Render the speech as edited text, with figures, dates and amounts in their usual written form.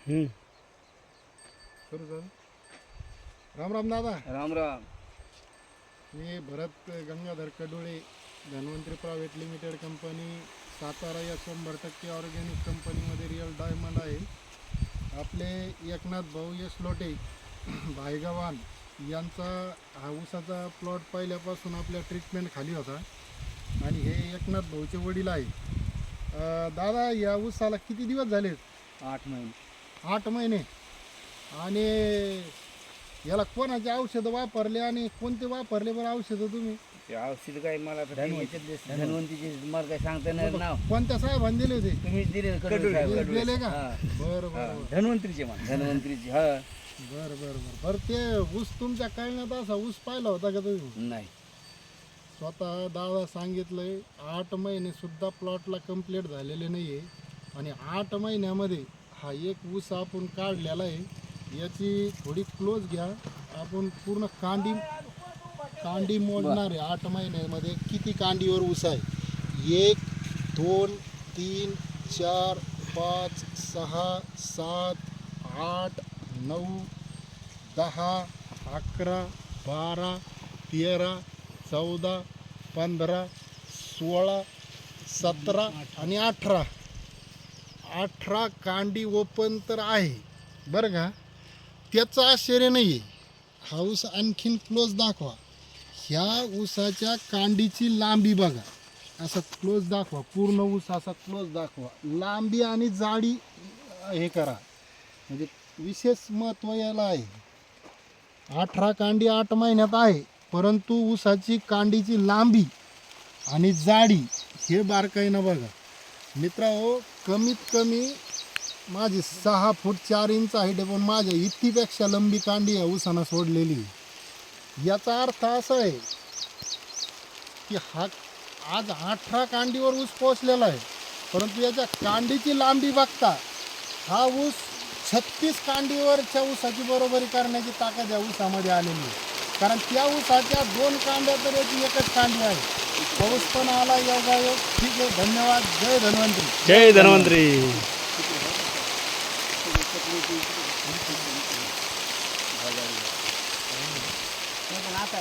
सुरू झालं. राम राम दादा. राम राम. मी Bharat Gangadhar Kadole, Dhanvantari private limited company Satara या 100% ऑर्गॅनिक कंपनीमध्ये रिअल डायमंड आहे. आपले एकनाथ भाऊ यशलोटे भायगव्हाण यांचा हा ऊसाचा प्लॉट पहिल्यापासून आपल्या ट्रीटमेंट खाली होता आणि हे एकनाथ भाऊचे वडील आहे. दादा, या ऊसाला किती दिवस झाले? 8 महिने. 8 महिने. आणि याला कोणाचे औषधं वापरले आणि कोणते वापरले बरं औषधं तुम्ही? ते औषध काय मला धन्वंतीचे मला काय सांगता येणार नाव. कोणत्या साहेबांनी दिले होते? तुम्हीच दिले दिले का? हा. बरं बरं धन्वंतरीचे म्हणा. धन्वंतरीचे. हा. बरं बरं बरं बरं ते ऊस तुमच्या कळण्यात असा ऊस पाहिला होता का तुम्ही? नाही. स्वतः दादा सांगितलंय 8 महिने सुद्धा प्लॉटला कंप्लीट झालेले नाही आहे आणि 8 महिन्यामध्ये हा एक ऊस आपण काढलेला आहे. याची थोडी क्लोज घ्या. आपण पूर्ण कांडी मोडणार आहे. 8 महिन्यामध्ये किती कांडीवर ऊस आहे? 1 2 3 4 5 6 7 8 9 10 11 12 13 14 15 16 17 आणि 18 कांडी ओपन तर आहे बरं का. त्याचं आश्चर्य नाही आहे. हा ऊस आणखीन क्लोज दाखवा. ह्या ऊसाच्या कांडीची लांबी बघा. असं क्लोज दाखवा. पूर्ण ऊस असा क्लोज दाखवा. लांबी आणि जाडी हे करा. म्हणजे विशेष महत्त्व याला आहे. 18 कांडी 8 महिन्यात आहे, परंतु ऊसाची कांडीची लांबी आणि जाडी हे बारकाईनं बघा मित्रांनो. कमीत कमी माझी 6 फूट 4 इंच हाईट आहे, पण माझ्या इतकीपेक्षा लंबी कांडी आहे ऊसानं सोडलेली. याचा अर्थ असा आहे की हा आज 18 कांडीवर ऊस पोचलेला आहे, परंतु याच्या कांडीची लांबी बघता हा ऊस 36 कांडीवरच्या ऊसाची बरोबरी करण्याची ताकद या ऊसामध्ये आलेली आहे. कारण त्या ऊसाच्या 2 कांड्या तर याची एकच कांडी आहे. पाऊस पण आला योगायोग. ठीक आहे, धन्यवाद. जय धन्वंतरी. जय धन्वंतरी. आता